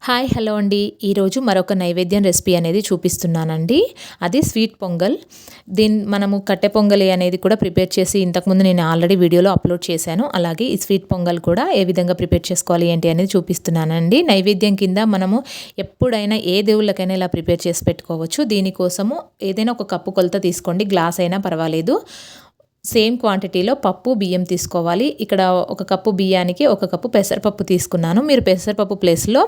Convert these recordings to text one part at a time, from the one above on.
Hi hello అండి. ఈరోజు మరొక నైవేద్యం రెసిపీ అనేది చూపిస్తున్నానండి. అది స్వీట్ పొంగల్. మనము కట్టె పొంగలి అనేది కూడా ప్రిపేర్ చేసి ఇంతకుముందు నేను ఆల్రెడీ వీడియోలో అప్లోడ్ చేశాను. అలాగే ఈ స్వీట్ పొంగల్ కూడా ఏ విధంగా ప్రిపేర్ చేసుకోవాలి ఏంటి అనేది చూపిస్తున్నానండి. నైవేద్యం కింద మనము ఎప్పుడైనా ఏ దేవుళ్ళకైనా ఇలా ప్రిపేర్ చేసి పెట్టుకోవచ్చు. దీనికోసము ఏదైనా ఒక కప్పు కొలత తీసుకోండి, గ్లాస్ అయినా పర్వాలేదు. సేమ్ క్వాంటిటీలో పప్పు బియ్యం తీసుకోవాలి. ఇక్కడ ఒక కప్పు బియ్యానికి ఒక కప్పు పెసరపప్పు తీసుకున్నాను. మీరు పెసరపప్పు ప్లేస్లో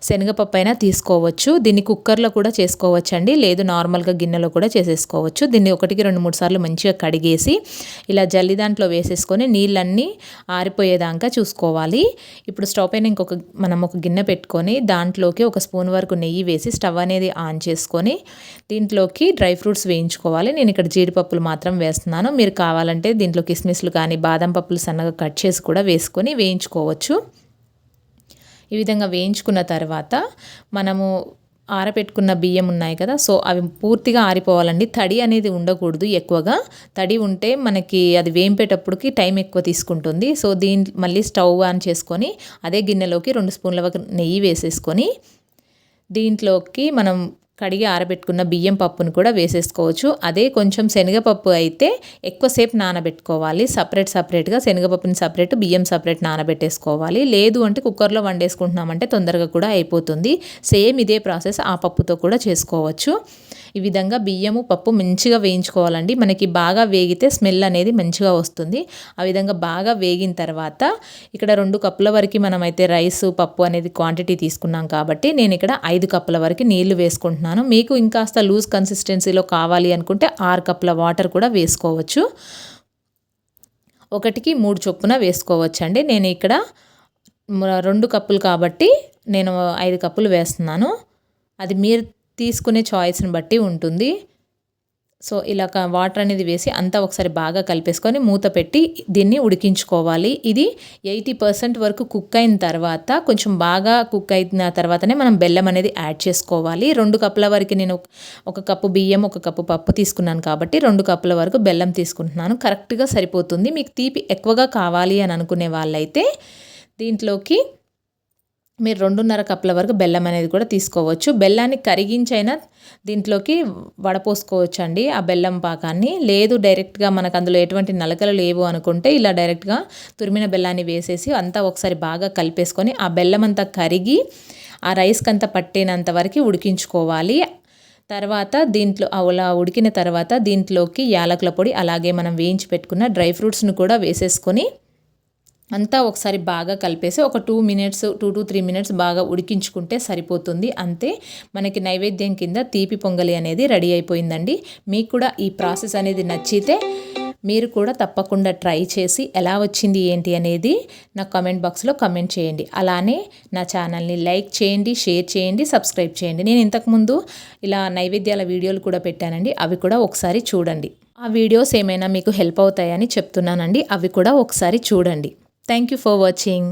శనగపప్పు అయినా తీసుకోవచ్చు. దీన్ని కుక్కర్లో కూడా చేసుకోవచ్చు అండి, లేదు నార్మల్గా గిన్నెలో కూడా చేసేసుకోవచ్చు. దీన్ని 1-2-3 సార్లు మంచిగా కడిగేసి ఇలా జల్లి దాంట్లో వేసేసుకొని నీళ్ళన్నీ ఆరిపోయేదాకా చూసుకోవాలి. ఇప్పుడు స్టవ్ పైన మనం ఒక గిన్నె పెట్టుకొని దాంట్లోకి ఒక స్పూన్ వరకు నెయ్యి వేసి స్టవ్ అనేది ఆన్ చేసుకొని దీంట్లోకి డ్రై ఫ్రూట్స్ వేయించుకోవాలి. నేను ఇక్కడ జీడిపప్పులు మాత్రం వేస్తున్నాను. మీరు కావాలంటే దీంట్లో కిస్మిస్లు కానీ బాదం పప్పులు సన్నగా కట్ చేసి కూడా వేసుకొని వేయించుకోవచ్చు. ఈ విధంగా వేయించుకున్న తర్వాత మనము ఆరబెట్టుకున్న బియ్యం ఉన్నాయి కదా, సో అవి పూర్తిగా ఆరిపోవాలండి. తడి అనేది ఉండకూడదు. ఎక్కువగా తడి ఉంటే మనకి అది వేంపేటప్పటికి టైం ఎక్కువ తీసుకుంటుంది. సో మళ్ళీ స్టవ్ ఆన్ చేసుకొని అదే గిన్నెలోకి 2 స్పూన్ల వరకు నెయ్యి వేసేసుకొని దీంట్లోకి మనం కడిగి ఆరబెట్టుకున్న బియ్యం పప్పును కూడా వేసేసుకోవచ్చు. అదే కొంచెం శనగపప్పు అయితే ఎక్కువసేపు నానబెట్టుకోవాలి. సపరేట్గా శనగపప్పుని సపరేట్, బియ్యం సపరేట్ నానబెట్టేసుకోవాలి. లేదు అంటే కుక్కర్లో వండేసుకుంటున్నామంటే తొందరగా కూడా అయిపోతుంది. సేమ్ ఇదే ప్రాసెస్ ఆ పప్పుతో కూడా చేసుకోవచ్చు. ఈ విధంగా బియ్యము పప్పు మంచిగా వేయించుకోవాలండి. మనకి బాగా వేగితే స్మెల్ అనేది మంచిగా వస్తుంది. ఆ విధంగా బాగా వేగిన తర్వాత ఇక్కడ 2 కప్పుల వరకు మనమైతే రైస్ పప్పు అనేది క్వాంటిటీ తీసుకున్నాం కాబట్టి నేను ఇక్కడ 5 కప్పుల వరకు నీళ్లు వేసుకుంటున్నాను. మీకు ఇంకాస్త లూజ్ కన్సిస్టెన్సీలో కావాలి అనుకుంటే 6 కప్పుల వాటర్ కూడా వేసుకోవచ్చు. 1కి 3 చొప్పున వేసుకోవచ్చండి. నేను ఇక్కడ 2 కప్పులు కాబట్టి నేను 5 కప్పులు వేస్తున్నాను. అది మీరు తీసుకునే చాయిస్ని బట్టి ఉంటుంది. సో ఇలా వాటర్ అనేది వేసి అంతా ఒకసారి బాగా కలిపేసుకొని మూత పెట్టి దీన్ని ఉడికించుకోవాలి. ఇది 80% వరకు కుక్ అయిన తర్వాత, కొంచెం బాగా కుక్ అయిన తర్వాతనే మనం బెల్లం అనేది యాడ్ చేసుకోవాలి. 2 కప్పుల వరకు నేను 1 కప్పు బియ్యం 1 కప్పు పప్పు తీసుకున్నాను కాబట్టి 2 కప్పుల వరకు బెల్లం తీసుకుంటున్నాను. కరెక్ట్గా సరిపోతుంది. మీకు తీపి ఎక్కువగా కావాలి అని అనుకునే వాళ్ళైతే దీంట్లోకి మీరు 2.5 కప్పుల వరకు బెల్లం అనేది కూడా తీసుకోవచ్చు. బెల్లాన్ని కరిగించైనా దీంట్లోకి వడపోసుకోవచ్చు అండి ఆ బెల్లం పాకాన్ని. లేదు డైరెక్ట్గా మనకు అందులో ఎటువంటి నలకలు లేవు అనుకుంటే ఇలా డైరెక్ట్గా తురిమిన బెల్లాన్ని వేసేసి అంతా ఒకసారి బాగా కలిపేసుకొని ఆ బెల్లం అంతా కరిగి ఆ రైస్కి అంతా పట్టేనంత వరకు ఉడికించుకోవాలి. తర్వాత దీంట్లో అలా ఉడికిన తర్వాత దీంట్లోకి యాలకుల పొడి, అలాగే మనం వేయించి పెట్టుకున్న డ్రై ఫ్రూట్స్ను కూడా వేసేసుకొని అంతా ఒకసారి బాగా కలిపేసి ఒక 2 to 3 మినిట్స్ బాగా ఉడికించుకుంటే సరిపోతుంది. అంతే, మనకి నైవేద్యం కింద తీపి పొంగలి అనేది రెడీ అయిపోయిందండి. మీకు కూడా ఈ ప్రాసెస్ అనేది నచ్చితే మీరు కూడా తప్పకుండా ట్రై చేసి ఎలా వచ్చింది ఏంటి అనేది నా కామెంట్ బాక్స్లో కామెంట్ చేయండి. అలానే నా ఛానల్ని లైక్ చేయండి, షేర్ చేయండి, సబ్స్క్రైబ్ చేయండి. నేను ఇంతకుముందు ఇలా నైవేద్యాల వీడియోలు కూడా పెట్టానండి, అవి కూడా ఒకసారి చూడండి. ఆ వీడియోస్ ఏమైనా మీకు హెల్ప్ అవుతాయని చెప్తున్నానండి, అవి కూడా ఒకసారి చూడండి. Thank you for watching.